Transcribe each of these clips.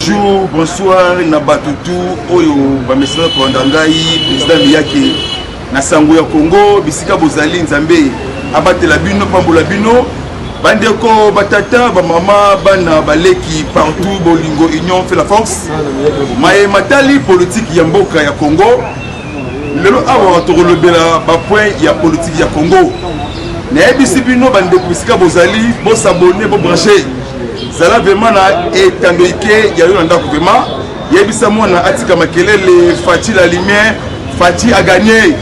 Bonjour, bonsoir, Nabatutu, Oyo, Bamesana Kwandangai, président Miyake, Nasango ya Congo, Bisika Bozali, Nzambe, Abate Labino, Pambo Labino, Bandeko, Batata, Bamama, Bana, Baleki, partout, Bolingo, Union, fait la force. Maé Matali, politique Yamboka ya Congo, Lelo Awa, Torolobela, Bapoin, ya politique ya Congo. Naebisi Bino, Bandeko, Bisika Bozali, Bo s'abonner, Bo brancher. Zala vraiment na etandoike ya yo nanda vraiment yebisa mona atika makelele Fati la lumière Fati a gagné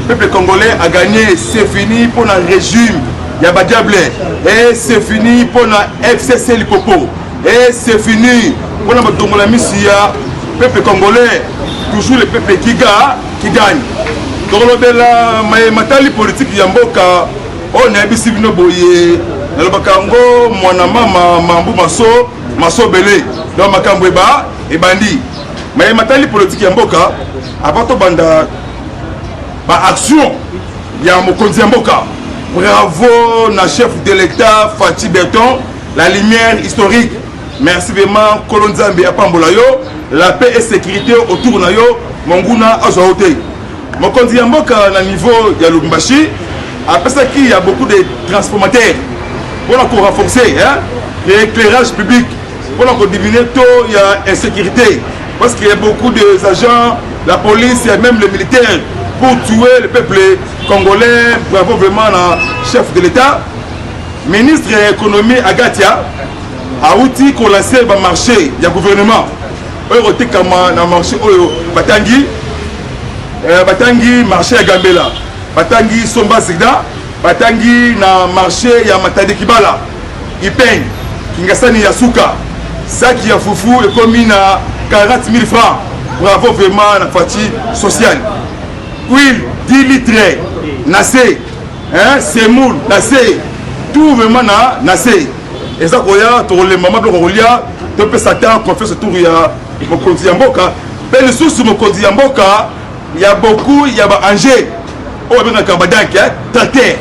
peuple congolais a gagné c'est fini pour un régime ya ba diable et c'est fini pour la FCC Lipopo et c'est fini pour la Matongola Misia peuple congolais toujours le peuple qui gagne donc lobela matali politique ya mboka on a bisi bino boye Nalobakango mwana mama mambu maso belé donc makambo eba ebandi mais matali politique ya mboka abato banda ba action ya mokonzi ya mboka bravo na chef de l'état Fati Berton la lumière historique merci vraiment Kolonzambe apambola yo la paix et sécurité autour na yo monguna azote mokonzi ya mboka na niveau ya Lubumbashi après ça qu'il y a beaucoup de transformateurs pour renforcer l'éclairage public, pour diminuer le taux de insécurité. Parce qu'il y a beaucoup d'agents, la police et même les militaires pour tuer le peuple congolais. Bravo vraiment le chef de l'État. Ministre de l'économie Agatia a outil qu'on lance le marché du gouvernement. On a marché Batangi, marché à Gambela. Batangi, Somba Sigda. Batangi na marché ya Matadi Kibala Ipeng Kingasani Yasuka Saki ya Fufu et commis na 40 000 francs. Bravo vraiment na Fati social. Huile 10 litres Nassé semoule Nassé tout vraiment na Nassé et ça koya to le maman de Rolia to pe satan confiance tour ya mokonzi ya mboka belle sous mokonzi ya mboka il y a beaucoup il y a ba Angers oh bien Kabadank tracteur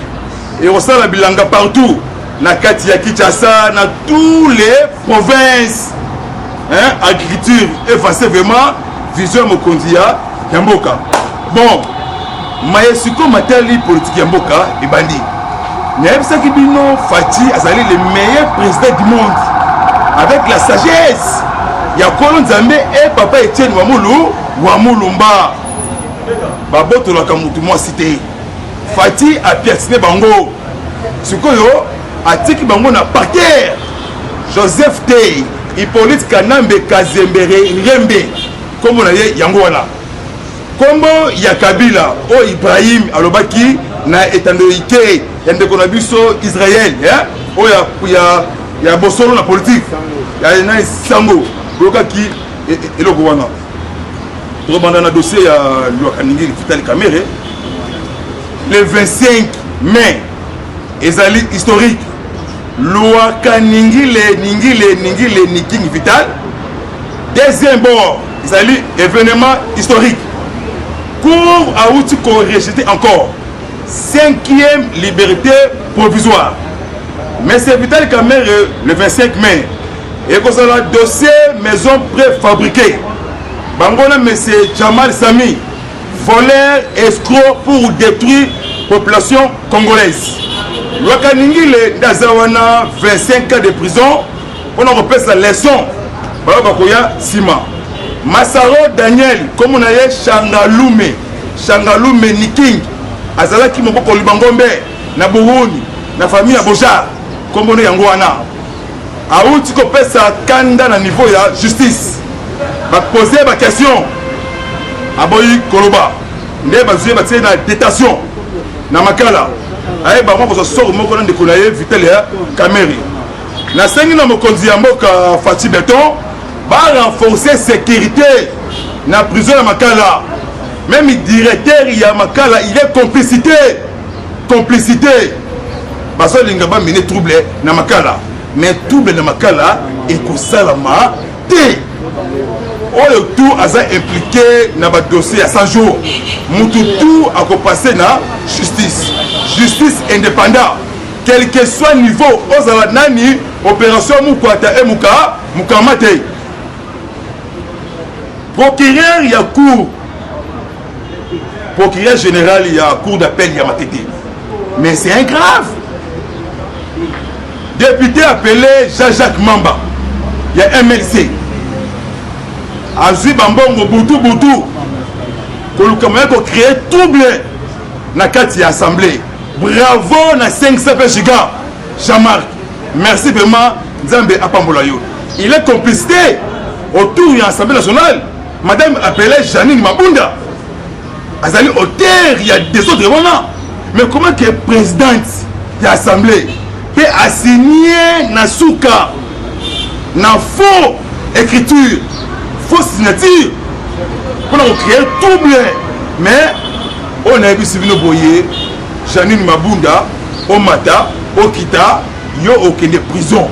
et on sent la bilanga partout na kati ya Kinshasa na tous les provinces agriculture effacée vraiment vision mokonzi ya mboka bon maesiko matali politique ya mboka ebandi na ki bino Fati azali le meilleur président du monde avec la sagesse ya Kolonzambe et papa Etienne Wamulumba baboto la kamutu moi cité Fati a piétiné bango sikoyo atiki bango na parterre Joseph Tey Hippolyte Kanambe Kazembere Rembe kombo na ye yango wana kombo ya Kabila o Ibrahim alobaki na etandoike ya ndeko na biso Israël o ya bosolo na politique ya na sango lokaki eloko wana to banda na dossier ya Lwakaningi Vitali Kamere le 25 mai ezali historique Lwakaningi Ningile Niking Vital deuxième bord ezali événement historique cour a outil qu'on rejeté encore 5e liberté provisoire mais c'est Vital Kamere le 25 mai et qu'on a dossier maison préfabriquée Bangona monsieur Jamal Sami voleur escroc pour détruire population congolaise. Lwakaningi Dazawana 25 ans de prison. On a repéré sa leçon. Bakoya Sima. Massaro Daniel comme on a eu Shangalume Niking Azalaki Moko Libangombe na Burundi na famille Aboja comme on est Yangoana. Aouti ko pesa kanda na niveau ya justice. Va poser ma question. Aboyi Koloba. Nde bazuye batie na détention. Na makala. Aye ba mo sort moko na ndekolaye Vitali Kamere. Na sengi na mokonzi ya mboka Fati Berton ba renforcer sécurité na prison ya makala. Même directeur ya makala il est complicité. Baso linga ba mine trouble na makala. Mais trouble na makala ekosalama te. Oyo tout aza impliqué na ba dossier à 100 jours. Mutu tout a passé na justice indépendant. Quel que soit niveau, osala nani opération mukwata e mukamate. procureur il y a cour procureur général il y a cour d'appel il y a Matete mais c'est un grave député appelé Jean-Jacques Mamba il y a MLC Azui Bambongo Boutou pour créer trouble na kati ya assemblée bravo na 500 giga Jean-Marc merci vraiment Nzambe apambola yo il est complicité autour de l'Assemblée nationale madame appelée Janine Mabunda azali auteur il y a des autres vraiment mais comment que présidente de l'Assemblée peut assigner na souka na faux écriture fausse signature pour créer trouble mais on a vu Sivino Boye Janine Mabunda Omata Okita yo aucune prison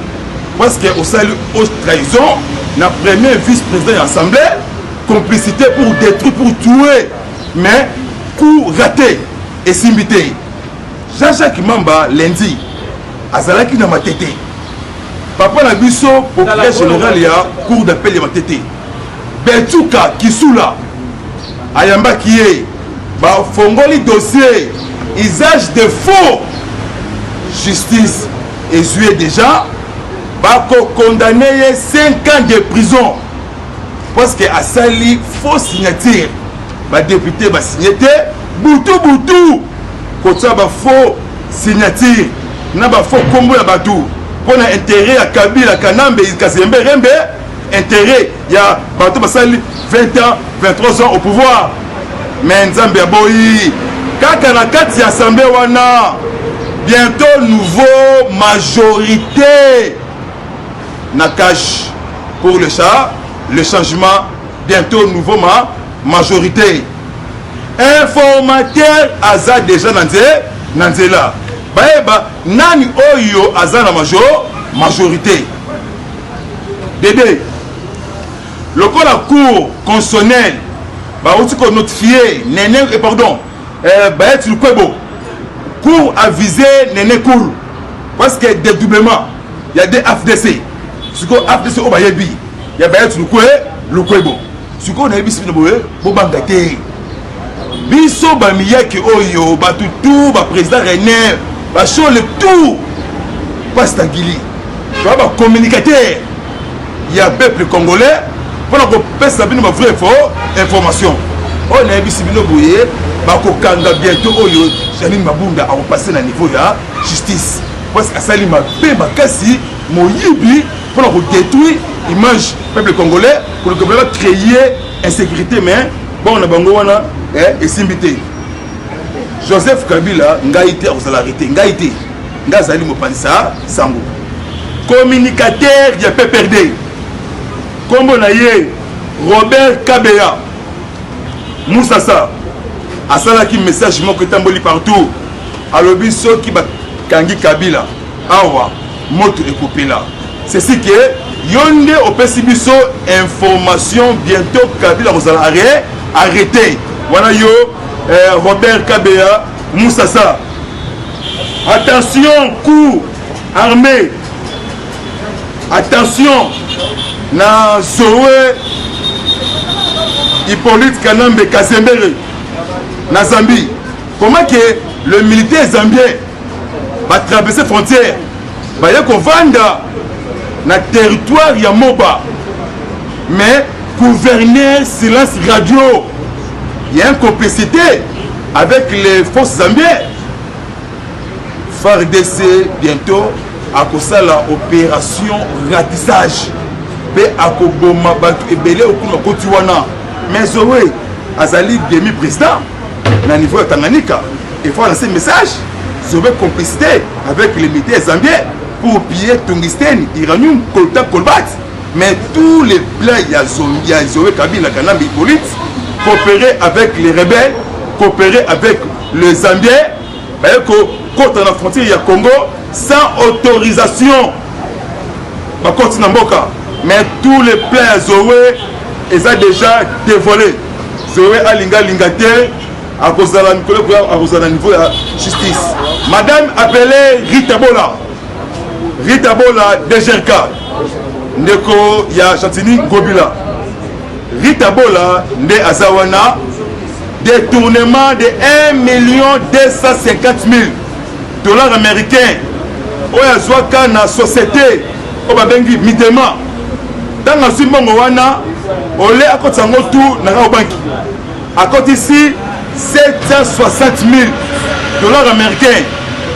parce que au salut aux trahison la première vice-président de l'Assemblée complicité pour détruire pour tuer mais coup raté et simbité Jean-Jacques Mamba lundi azalaki na Matete papa na biso procureur général ya cour d'appel ya Matete Betuka Kisula ayamba kiye ba fongoli dossier usage de faux justice exué déjà ba condamné 5 ans de prison parce que asali faux signature ba député ba signaté butu kota ba faux signature na ba faux kombo ya batu pour na intérêt à Kabila Kanambe Kazembe Rembe intérêt il y a bateau basali 20 ans 23 ans au pouvoir mais Nzambe aboyi kaka na kati ya assemblée wana bientôt nouveau majorité na cash pour le chat le changement bientôt nouveau majorité informateur aza déjà nanzela baeba nani oyo aza na majorité bébé le cas la cour constitutionnelle baouti ko notifié Nene pardon Baet Lukwebo cour avisé Nene Koul parce que dédoublement il y a des FDC ce qu'on FDC au Bayebi il y a Baet Lukwebo ce qu'on a bis binoboé bobangate biso bamiyaki oyo batutu ba président René ba show le tout pastangili ba communicateur il y a peuple congolais pour la pesa bino ba vraie information on a bis binoboé ba ko kanga bientôt oyo Janine Mabunda a passé na niveau ya justice parce que asali ma pe bakasi moyibi pour la détruire image peuple congolais pour le Congolais créer insécurité mais bon na bango wana et simbité Joseph Kabila ngaité aux salariés ngaité ngazali mopanisa sango communicateur ya PPRD kombo na ye Robert Kabeya Moussassa asalaki message moko tamboli partout alobi soki bakangi Kabila awa moto ekopela c'est ce que yonde opesi biso information bientôt Kabila kozala arrêté voilà yo Robert Kabeya Moussassa attention coup armé attention na Zoé Hippolyte Kanambe Kazembere na Zambie comment que le militaire zambien va traverser frontière va y vanda na territoire ya Moba mais gouverneur silence radio il y a une complicité avec les forces zambiennes FARDC bientôt à cause de l'opération ratissage pe akoboma batu ebele okuna kotiwana mais Zoé azali demi-président na niveau de Tanganyika il faut lancer un message Zoé complicité avec les militaires zambiens pour piller tungstène uranium coltan colbat mais tous les plans il y a Zoé Kabila Kanambe Hippolyte coopérer avec les rebelles coopérer avec les Zambiens contre la frontière il y a Congo sans autorisation côté Namboka mais tous les plans Zoé ils ont déjà dévolé Zoé Alinga Lingate à cause de la niveau de la justice madame appelée Rita Bola DGRK Ndeko ya Chantini Gobila Rita Bola nde azawana détournement de 1,250,000 dollars américains. Oya zwaka na société o babengi Mitema. Dans un simbongo wana ole akotsango tout na ka banki. Akoti ici 760,000 dollars américains.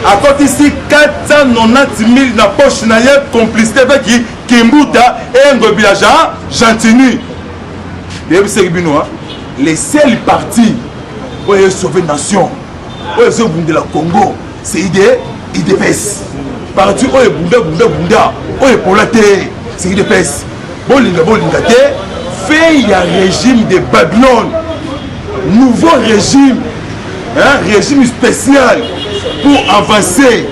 Akoti ici 490,000 na poche na ye complicité avec Kimbuta et Ngobilaja Gentini. Les seuls partis où ils sauver nation, où ils ont la Congo, c'est IDPS. Parti où ils bunda, où ils pour la terre, c'est IDPS. Bolinga fait il y a un régime de Babylone, nouveau régime, régime spécial pour avancer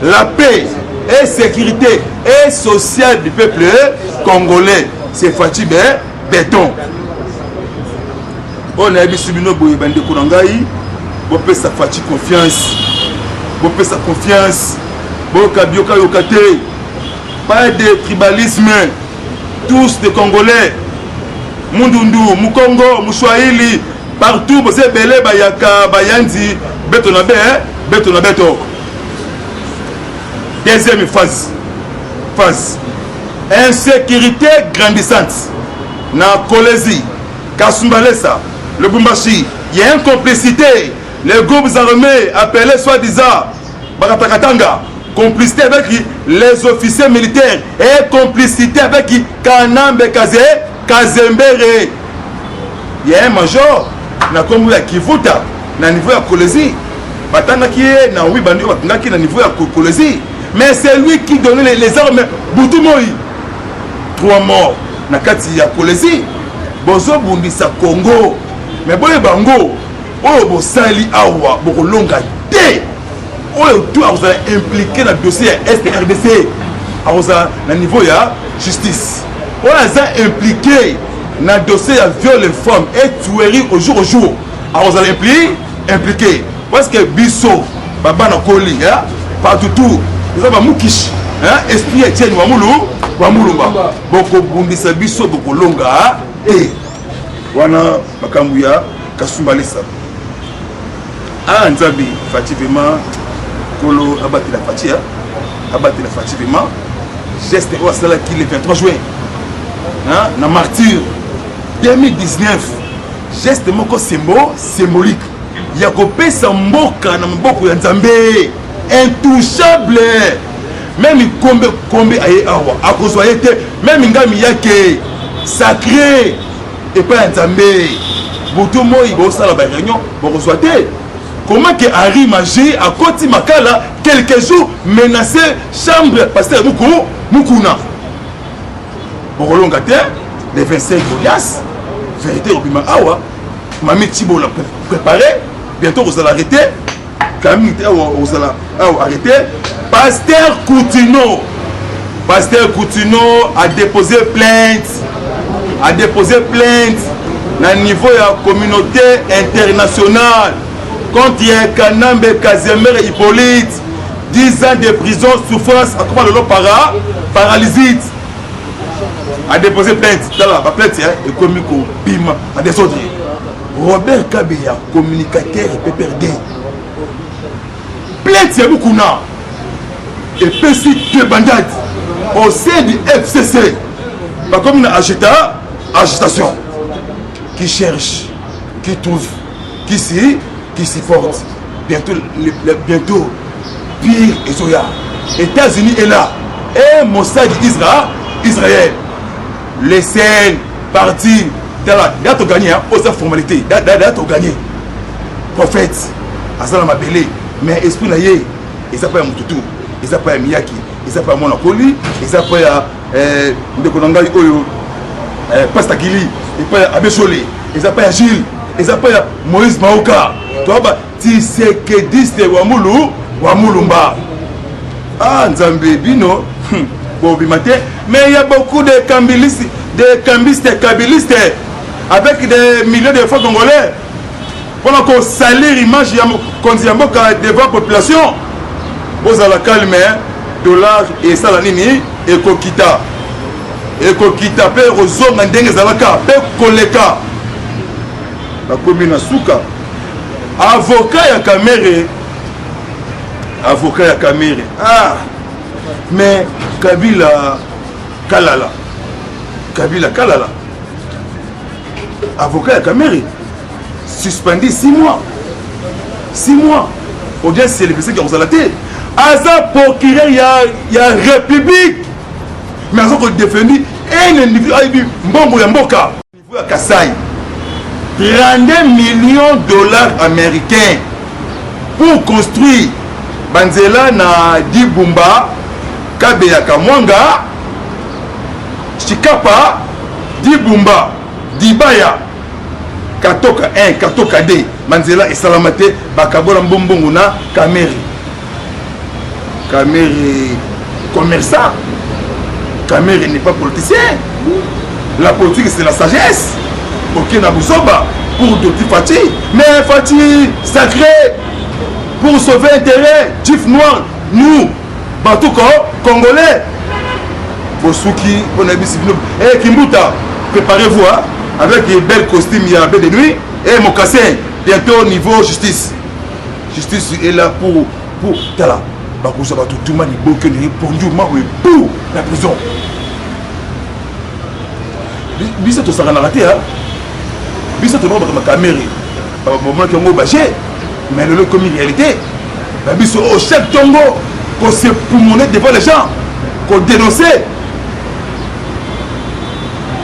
la paix et sécurité et sociale du peuple congolais. C'est Fatih Béton. On a vu Subino Boyebande Kourangaï, Bopé sa Fatih confiance, Bopé sa confiance, Bokabioka Yokate, pas de tribalisme, tous des Congolais, Mundundu, Mukongo, Mouchouaïli, partout, vous avez belé, Bayaka, Bayandi, Betonabe, Betonabeto. Deuxième phase. Insécurité grandissante. Na Kolezi, Kasumbalesa, le Bumbashi, il y a une complicité. Les groupes armés appelés soi-disant Baratakatanga, complicité avec les officiers militaires et complicité avec Kanambe Kazembere. Il y a un major, na comme la Kivuta, na niveau ya Kolezi. Batanga qui est na oui bandi batanga qui na niveau ya Kolezi. Mais c'est lui qui donnait les armes. Boutumoi. 3 morts. Nakati ya Kolezi. Bozo bundisa Congo. Mais boye bango. Oyo bosali awa. Boko longa te. Oyo tout a impliqué dans le dossier STRDC. Aoza na niveau ya justice. Oyo a impliqué dans le dossier ya viol les femmes et tuerie au jour. Aoza impliqué. Parce que biso. Baba na Koli. Partout tout. Ils ont Mukish, esprit Etienne Wamulumba. Boko bundisa biso boko longa et wana makambuya Kasumbalesa. Ah nzabi fativement kolo abati la fatia, fativement geste au sala qui le 23 juin. Na martyr 2019. Geste moko symbolique. Yakope sa mboka na mboko ya Nzambe. Intouchable. Même Kombe aye awa akozwayete même ngami yake sacré et pas Nzambe. Botomo ibo sala ba réunion bokozwate. Comment que Harry Magé a koti makala quelques jours menacé chambre pasteur Mukuna. Bokolonga te les 25 Goliath vérité obima awa mami Tibola préparé bientôt vous allez arrêter. Arrêté. Pasteur Coutinho a déposé plainte à niveau de la communauté internationale contre Kanambe Kazemere Hippolyte. 10 ans de prison, souffrance, paralysite. A déposé plainte. La plainte est commis au BIM à des autres. Robert Kabeya, communicateur et PPRD. Plainte ya Mukuna et petit de bandade au sein du FCC. Pas comme une agitation qui cherche, qui trouve, qui s'y porte. Bientôt, pire et Zoya. États-Unis est là. Et Mossad Israël. Les scènes, partis, date au gagné, aux formalités, date au gagné. Prophète, Asala Mabele. Mais esprit là, il s'appelle Moututu, il s'appelle Miyaki, il s'appelle Monakoli, il s'appelle Ndekonangai Oyo, Pastagili, il s'appelle Abeshole, il s'appelle Gilles, il s'appelle Moïse Maoka. Tu vois, tu sais que disent Wamulumba. Ah, Nzambe Bino, mais il y a beaucoup de cambistes avec des millions de fois congolais. Pendant qu'on salit l'image devant la population, vous allez calmer, dollar et salanini et kokita. ekokita mpe kozonga ndenge ezalaka mpe koleka bakomi na suka. Avocat ya Kamere mais Kabila Kalala avocat ya Kamere suspendu 6 mois audience c'est le qui a été aza procureur ya république mais aza ko défendu un individu aibi mbongo ya mboka niveau ya Kasai 32 millions de dollars américains pour construire banzela na Dibumba Kabeya Kamwanga Chikapa Dibumba Dibaya Katoka 1 Katoka 2 banzela esalamate bakabola mbombongo na Kamere commerçant. Kamere n'est pas politicien. La politique c'est la sagesse. Ok Nabouzoba pour Doti Fati, mais Fati sacré pour sauver intérêt Chief Noir, nous Batouko Congolais. Bosuki, on a vu et Kimbuta, préparez-vous hein, avec des belles costumes, il y a de nuit et Mokassin, bientôt au niveau justice. Justice est là pour Tala. Bakousa Batou tout le monde est répondu pour la prison. Bisa to sara na raté hein. Bisa to ba Kamere. Ba moment que ngo baché. Mais le comme réalité. Ba biso au chef Tongo qu'on se poumoner devant les gens, qu'on dénoncer.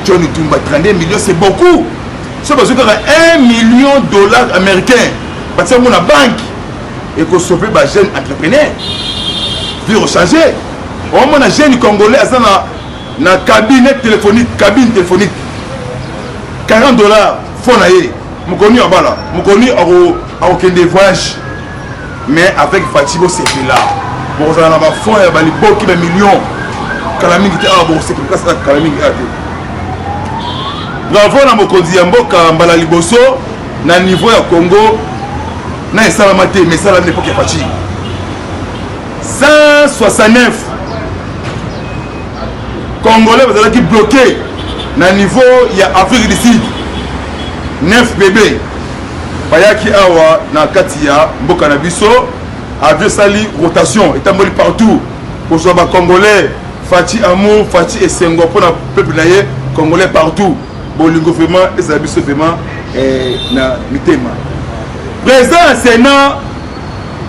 Johnny Tumba 32 millions c'est beaucoup. C'est parce que 1 million de dollars américains. Parce que mon banque et qu'on sauver ba jeune entrepreneur. Vie rechanger. Au moins un jeune congolais à ça na cabine téléphonique 40 dollars faut naïe mukoni abala mukoni au kende voyage mais avec Fatibo c'est là bon ça na ba fonds ya bali boki ba millions kalamingi te bon c'est comme ça kalamingi ate bravo na mokonzi ya mboka mbala liboso na niveau ya Congo na esalamate mais ça la l'époque ya Fati 169 Congolais vous allez bloqué na niveau ya Afrique du Sud 9 bébés bayaki awa na kati ya mboka na biso avait sali rotation etamboli partout pour soit ba Congolais Fati amour Fati esengo pour na peuple naie Congolais partout bolingo vraiment et ça biso vraiment na mitema président Sénat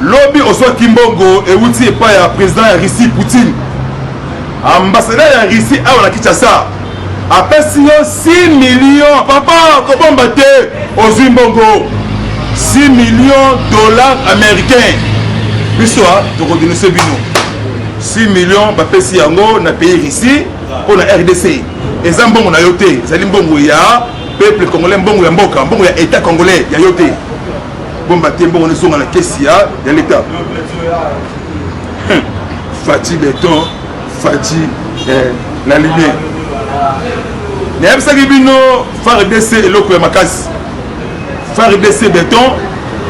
lobby oswa Kimbongo et outi pas ya président ya Russie Poutine ambassadeur ya Russie awa na Kinshasa après 6 millions papa kobomba te aux Zimbongo 6 millions de dollars américains biso to kodine ce bino 6 millions ba pesi yango na pays Russie pour la RDC et mbongo na yote zali mbongo ya peuple congolais mbongo ya mboka mbongo ya état congolais ya yote bomba te mbongo ne songa na kesi ya l'état Fati béton Fati la lumière Nebsaki bino Far DC eloko ya makasi Far DC béton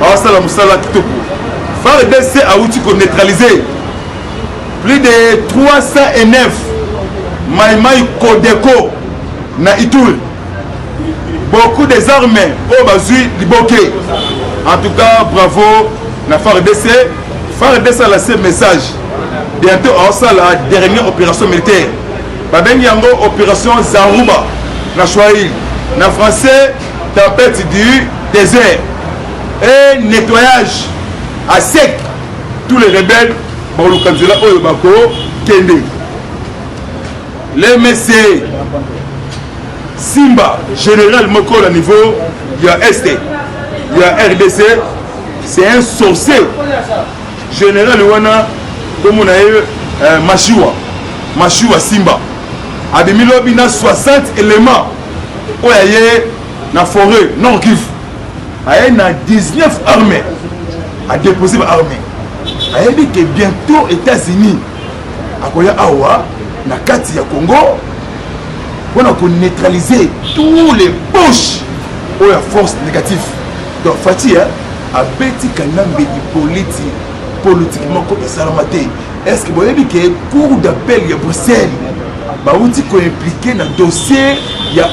awasala musala kitoko Far DC a outil qu'on neutraliser plus de 309 Maïmaï Kodeko na Itul beaucoup des armes au bazui liboké en tout cas bravo na Far DC a laissé message bientôt à la dernière opération militaire babengi yango opération Zaruba na Swahili na français tempête du désert et nettoyage à sec tous les rebelles bolukanzela oyo bako kende le MSC Simba général moko à niveau il y a ST il y a RDC c'est un sorcier général wana comme on a Mashiwa Simba a des millions 60 éléments où il y a na forêt Nord Kivu il y a 19 armées à déposer les armées il y a dit que bientôt États-Unis akoya awa na kati ya Congo pour neutraliser tous les poches où il y a force négative donc Fati a bêti kanambe di politiquement comme salamate est-ce que vous avez dit que cours d'appel de Bruxelles bauti koimplike na dossier ya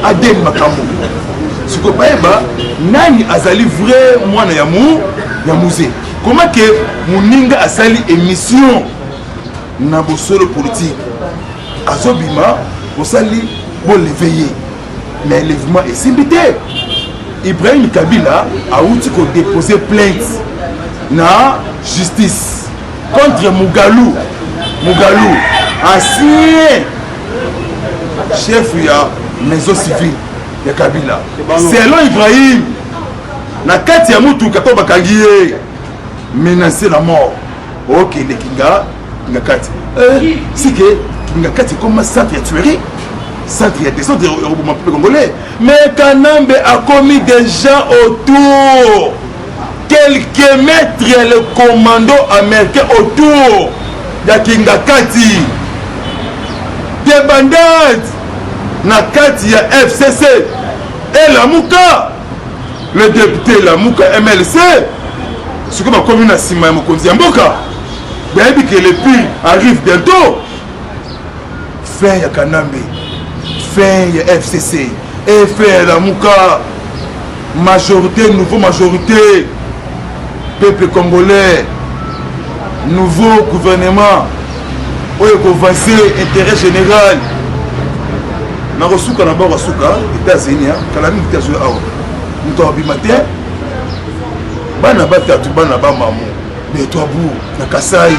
Aden makambo siko bayeba nani azali vrai mwana ya musée. Comment que Mouninga a sali émission na bosolo politique azobima bosali bon l'éveiller mais l'événement est simbité. Ibrahim Kabila a outi ko déposer plainte na justice contre Mugalu, ancien chef ya maison civile ya Kabila. Selon Ibrahim, na kati ya mutu kato bakangi ye menacer la mort. Ok, les kinga kati. C'est que kinga kati comme centre ya tuerie, centre ya descente de regroupement congolais. Mais Kanambe a commis des gens autour. Quelques mètres le commando américain autour de Kingakati. Des bandades na kati ya FCC et la Mouka. Le député la Mouka MLC. Ce que ma commune a Sima Mokonzi Mboka. Bien que le pire arrive bientôt. Fin ya Kanambe. Fin ya FCC. Et fin la Mouka. Majorité, nouveau majorité. Peuple congolais, nouveau gouvernement, où il faut intérêt général. Na resuka na ba resuka États-Unis, kalami kitazwe awa. Mto abimate. Bana batatu bana ba mamu. Betwabu na Kasai.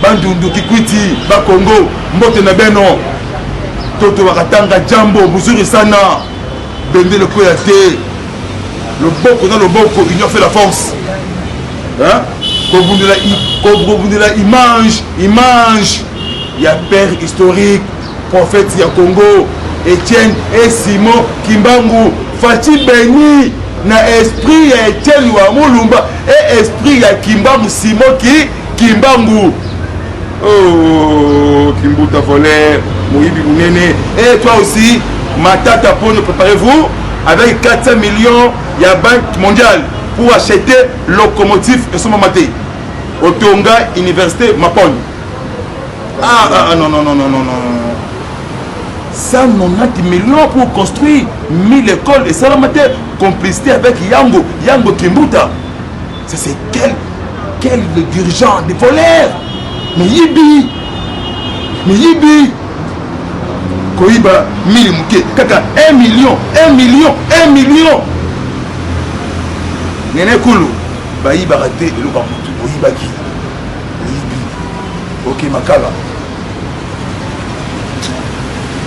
Bandundu Kikwiti, ba Congo, mbote na beno. Toto wakatanga jambo muzuri sana. Bende le koyate. Le boko dans le boko, union fait la force. Hein? La image, il y a père historique, prophète il y a Congo, Etienne et Simon Kimbangu, Fati Beni, na esprit ya Etienne Wamulumba et esprit ya Kimbangu Simon Kimbangu. Oh, Kimbuta volé, Moïbi Mounene, et toi aussi, Matata Pono, préparez-vous avec 400 millions, il y a Banque mondiale. Pour acheter locomotive et son maté. Au Tonga, Université Mapon. Non. 190 millions pour construire 1000 écoles et Salamate. Complicité avec Yango Kimbuta. C'est quel dirigeant des voleurs. Mais Yibi. Koiba, 1000 mouké. Kaka, 1 million. Nene Kulu, bayi barate le bamutu, oyibaki. Ok, makala.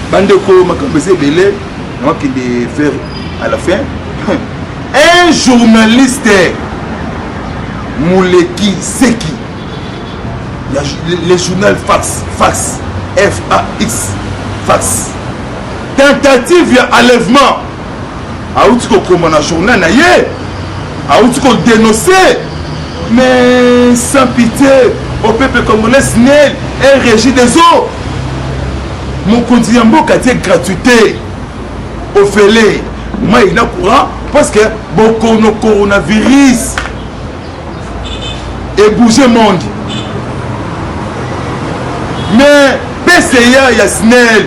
Bandeko makambese belé, moi qui de faire à la fin. Un journaliste, Mouleki Seki, le journal Fax, F-A-X, Fax. Tentative d'enlèvement. A où tu comprends un journal naïe? A où tu peux dénoncer, mais sans pitié au peuple congolais SNEL et régie des eaux. Mon continent a été gratuité au fêlé. Moi il a courant parce que beaucoup de coronavirus et bouger le monde. Mais PCA il y a SNEL.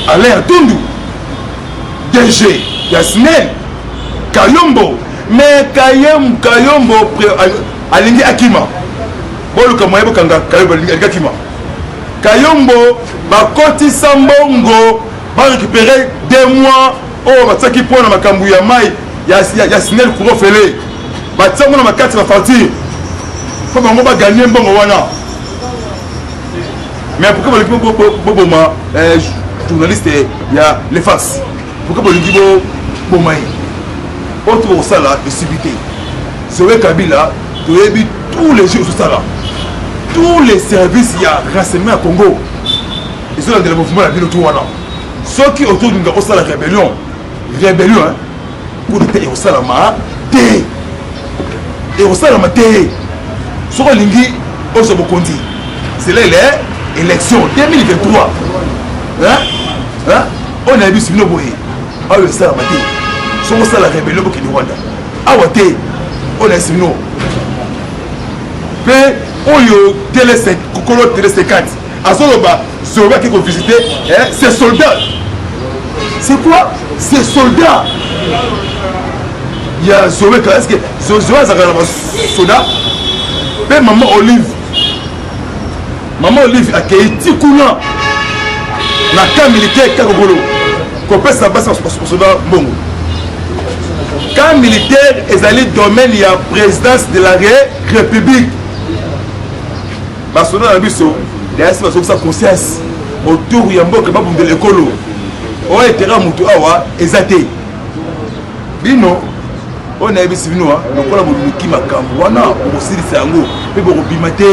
Alain Tundu DG Yasnel Kayombo, mais Kayombo alingi Akima. Bolu kamoyebo kanga Kayombo alingi Akima. Kayombo bakoti sambongo ba récupérer 2 mois oh bataki pona makambu ya mai Yasnel kuro fele. Batsango na makati na facture. Faut bango ba gagner mbongo wana. Mais pourquoi le boboma journaliste il y a les faces. Pourquoi vous dites bon maï? Autre pour ça là, de subité. C'est vrai Kabila, tu as vu tous les jours sur ça là. Tous les services il y a renseignement à Congo. Ils sont dans le mouvement de la ville autour là. Ceux qui autour d'une grosse la rébellion hein. Pour le au salama, té. Et au salama té. Sur le lingi, au Sobokondi. C'est là l'élection 2023. Hein? On a vu Simino Boye. Ah oui, ça m'a dit. Son ça la rébellion pour qu'il Rwanda. Ah ouais, on a Simino. pe oyo télé 50 azoloba Zoé qui va visiter ces soldats. C'est quoi ces soldats? Il y a Zoé, est-ce que Zoé a un soldat? Mais maman Olive a été coulant na camp militaire Kakogolo. Qu'on peut savoir ça pour soldat Bongo. Camp militaire est allé domaine il y a présidence de la République. Parce que dans le biso, derrière ça conscience autour de Yambo Kababou de l'écolo. On est terrain mutu awa ezate. Bino on a vu bino donc on a voulu qui makambo wana aussi le sango pe bo bimate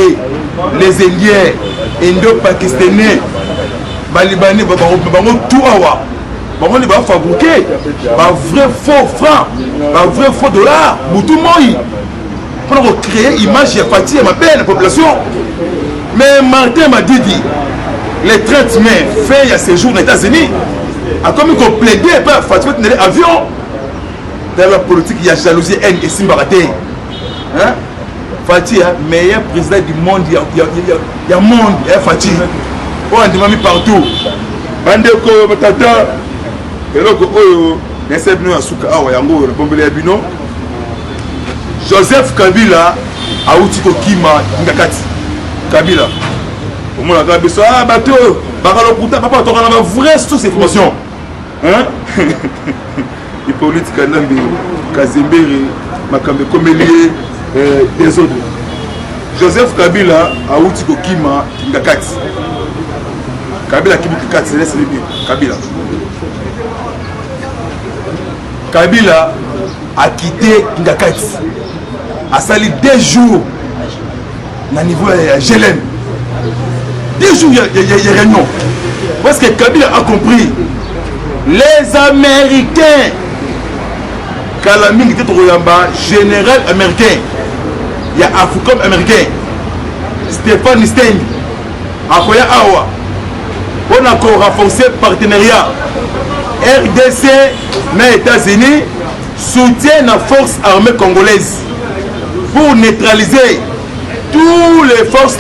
les indiens indo-pakistanais balibani bango tout awa bango ni ba fabriquer ba vrai faux franc ba vrai faux dollar mutu moi pour créer image ya parti ma belle population. Mais Martin m'a dit le 30 mai fait il y a séjour aux États-Unis a comme il plaidé par Fatima avion. Dans la politique, il y a jalousie, haine et Simbaraté. Hein? Fatih, meilleur président du monde, il y a monde, Fatih. On a demandé partout. Bandeko, Matata, et là, n'essaie de nous à Souka, Yango, le Bombele Abino. Joseph Kabila, a Outiko Kima, Ngakati. Kabila. Au moins, la Kabila, ah, bateau, Baralo Kouta, papa, tu as une vraie source d'information. Hein? Hippolyte Kanambe, Kazembere, Makambe Komelier, des autres. Joseph Kabila a Outiko Kima, Ngakati. Kabila Kibikati, c'est bien. Kabila. Kabila a quitté Ngakati. A sali 2 jours au niveau de GLM. 2 jours, il y a réunion. Parce que Kabila a compris. Les Américains, Kalaming était au général américain, il y a Africain américain, Stéphane Stein, Akoya Awa, on a encore renforcé le partenariat. RDC, les États-Unis, soutiennent la force armée congolaise pour neutraliser toutes les forces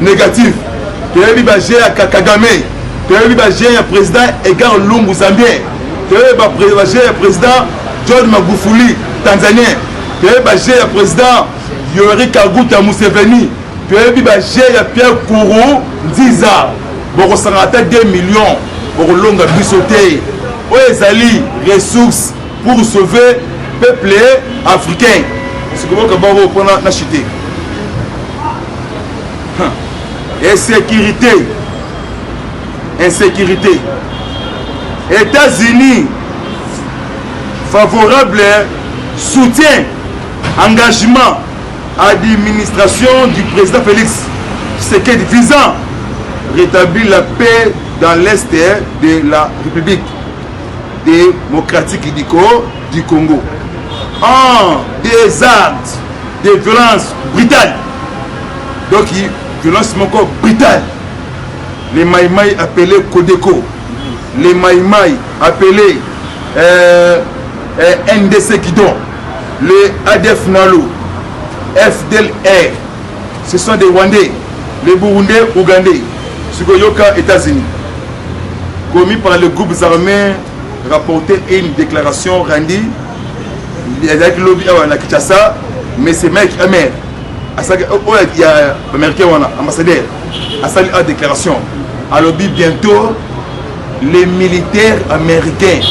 négatives. Tu as vu à Kagame. Tu as vu le président Edgar Lungu Zambien. Tu as vu le président John Magufuli Tanzanien. Tu as vu le président Yoweri Kaguta Museveni. Tu as vu le Pierre Kourou Nziza. Pour 2 millions pour longa bisoté. Oezali ressources pour sauver le peuple africain. C'est comment on va prendre la chité. Insécurité. Insécurité. États-Unis, favorable, soutien, engagement, administration du président Félix Tshisekedi visant rétablir la paix dans l'est de la République démocratique du Congo. En des actes de violence brutale. Donc, violence encore brutale. Les Maïmaï appelés Kodeko, les Maïmaï appelés NDC Kidon, les ADF Nalo, FDLR, ce sont des Rwandais, les Burundais, Ougandais, Sugoyoka, États-Unis. Commis par les groupes armés, rapporté une déclaration rendue avec le lobby à Kinshasa, mais c'est mec amer. Il y a américain ambassadeur à sa déclaration. Alors bientôt les militaires américains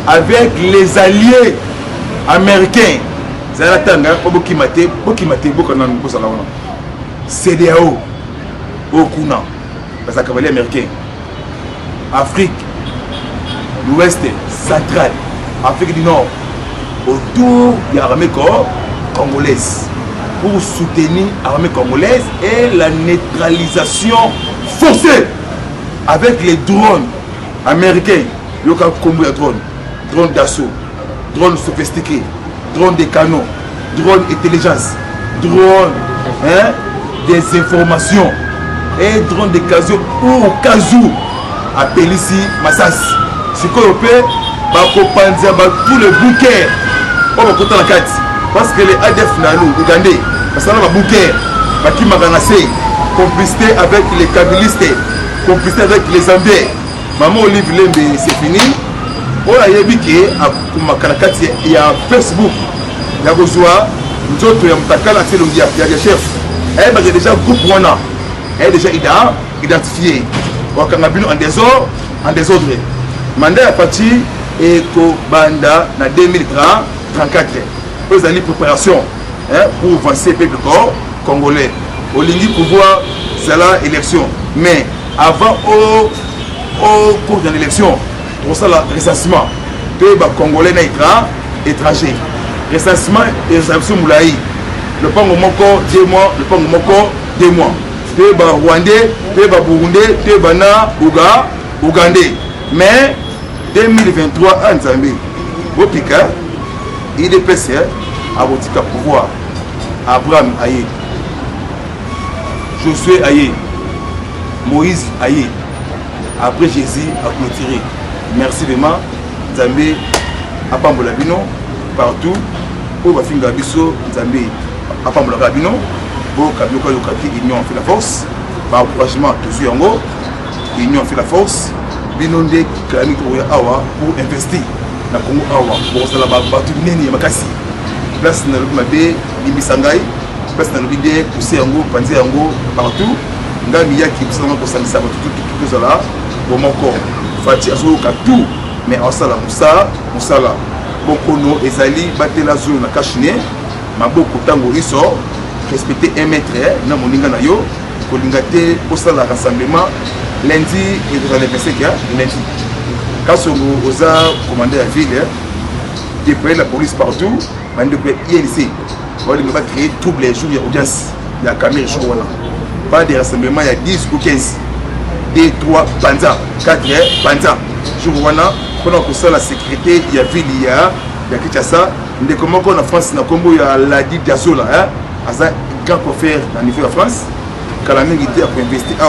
avec les alliés américains CEDEAO Okuna parce que cavalier américain Afrique l'ouest central Afrique du Nord autour de l'armée congolaise pour soutenir l'armée congolaise et la neutralisation forcée avec les drones américains. Il y a combien de drones? Drones d'assaut, drones sophistiqués, drones de canons, drones intelligence, drones des informations et drones de casio ou casou appelé ici Massas. Ce qu'on peut, tous les bouquets, on va compter la carte. Parce que les ADF Nalo, Ougandais, parce que là, les bouquets, Baki Maganase, complicité avec les kabylistes, complicité avec les Zambiens. Maman Olive Lembe, c'est fini. On a yébiki à Kumakanakati, il y a Facebook. Il y a besoin, nous autres, il y a Mtakala, c'est le chef. Elle a déjà groupe Wana. Elle est déjà identifiée. On a en désordre. Mandat à partir et Banda en 2034. Vous avez une préparation pour avancer le peuple congolais. Au ligne pouvoir, c'est la élection. Mais avant, au cours de l'élection, on a le recensement. Tous les Congolais étrangers. Recensement et réservation Moulaï. Le Pango Moko, 2 mois. Le Pango Moko, 2 mois. Tous les Rwandais, tous les Burundais, tous les Ougandais. Mais 2023 en Zambie, au Pika, il est passé à votre pouvoir. Abraham Aye, Josué Aye, Moïse Aye. Après Jésus a clôturé. Merci vraiment. Zambie, à Pambola Bino, partout. Pour Bafinga Bisso, Zambie, à Pambola Bino, pour Kabioka Yokaki, Union fait la force. Par encouragement, tout suite en haut, Union fait la force. Binonde Klami Koya Awa pour investir dans Congo Awa. Pour ça, là-bas, Neni Makasi. Place dans le Mabé, Ibisangai, place dans le Bidé, Poussé Ango, Panzi Ango, partout. Ngamia qui est pour ça, tout ça là. Pour mon corps, Fati Azouka tout. Mais en sala, Moussala, Bokono, Ezali, Batela Zou, la Kachine, Maboko Tango Iso, respecter 1 mètre, Namoninga Nayo, Kolingate, pour ça, le rassemblement. Lundi, il y a les messieurs lundi. Quand on a commandé la ville, déployer la police partout, on a déployé INC. On va créer trouble les jours, il y a audience, il y a caméra jour. Pas de rassemblement, il y a 10 ou 15. 2, 3, Panza, 4, Panza. Jour pendant que ça, la sécurité, il y a ville, il y a Kinshasa. Mais comment on a France, il y a la dit Diazola, un grand confrère dans le niveau de la France. Quand la même idée pour investir à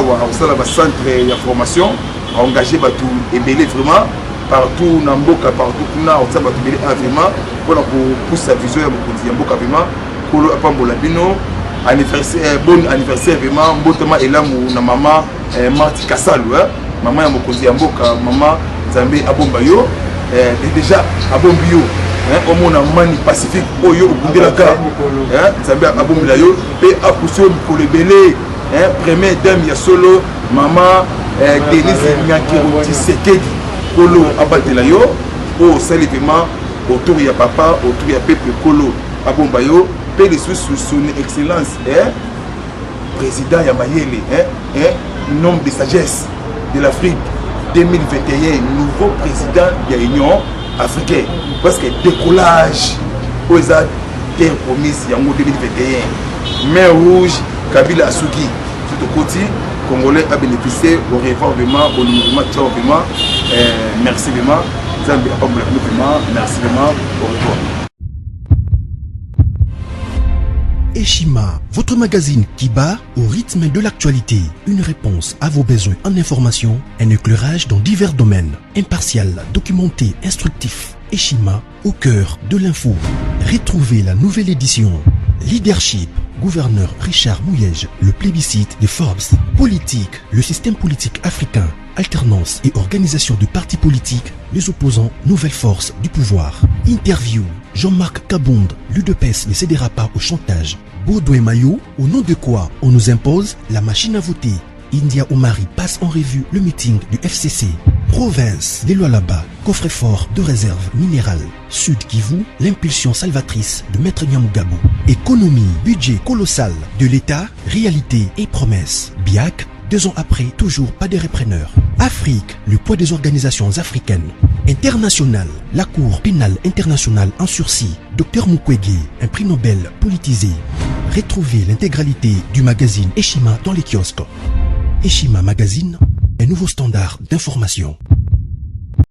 centre de formation, à engager et belé vraiment partout dans Mboka, partout dans vraiment pour pousser sa vision de Mboka vraiment pour le Pambola Bino anniversaire bon anniversaire vraiment Mbotama et là na maman Marti Kassalu maman ya mokonzi ya Mboka maman Nzambe Abombayo déjà Abombio au monde mani pacifique oyo okundelaka Nzambe Abombayo pe apoussé pour le belé. Premier dame ya solo maman Denise Nyakiro Tshisekedi Kolo abatela yo au salutement autour ya papa autour ya peuple Kolo Abombayo pe sous son excellence président ya Mayele nom de sagesse de l'Afrique 2021 nouveau président de l'Union africaine parce que décollage aux terre promise yango 2021 mer rouge Kabila Asuki, tout au côté, Congolais a bénéficié au réformement, au mouvement de réformement. Merci vraiment. Merci vraiment. Au revoir. Eshima, votre magazine qui bat au rythme de l'actualité. Une réponse à vos besoins en information, un éclairage dans divers domaines. Impartial, documenté, instructif. Eshima, au cœur de l'info. Retrouvez la nouvelle édition. Leadership. Gouverneur Richard Mouyej, le plébiscite de Forbes. Politique, le système politique africain. Alternance et organisation de partis politiques. Les opposants, nouvelle force du pouvoir. Interview, Jean-Marc Kabonde, l'UDPS ne cédera pas au chantage. Baudouin Maillot, au nom de quoi on nous impose la machine à voter. India Omari passe en revue le meeting du FCC. Province, les lois là-bas, coffre-fort de réserve minérale. Sud Kivu, l'impulsion salvatrice de Maître Nyamugabo. Économie, budget colossal de l'État, réalité et promesses. BIAC, 2 ans après, toujours pas de repreneurs. Afrique, le poids des organisations africaines. International, la Cour pénale internationale en sursis. Dr Mukwege, un prix Nobel politisé. Retrouvez l'intégralité du magazine Eshima dans les kiosques. Eshima Magazine, un nouveau standard d'information.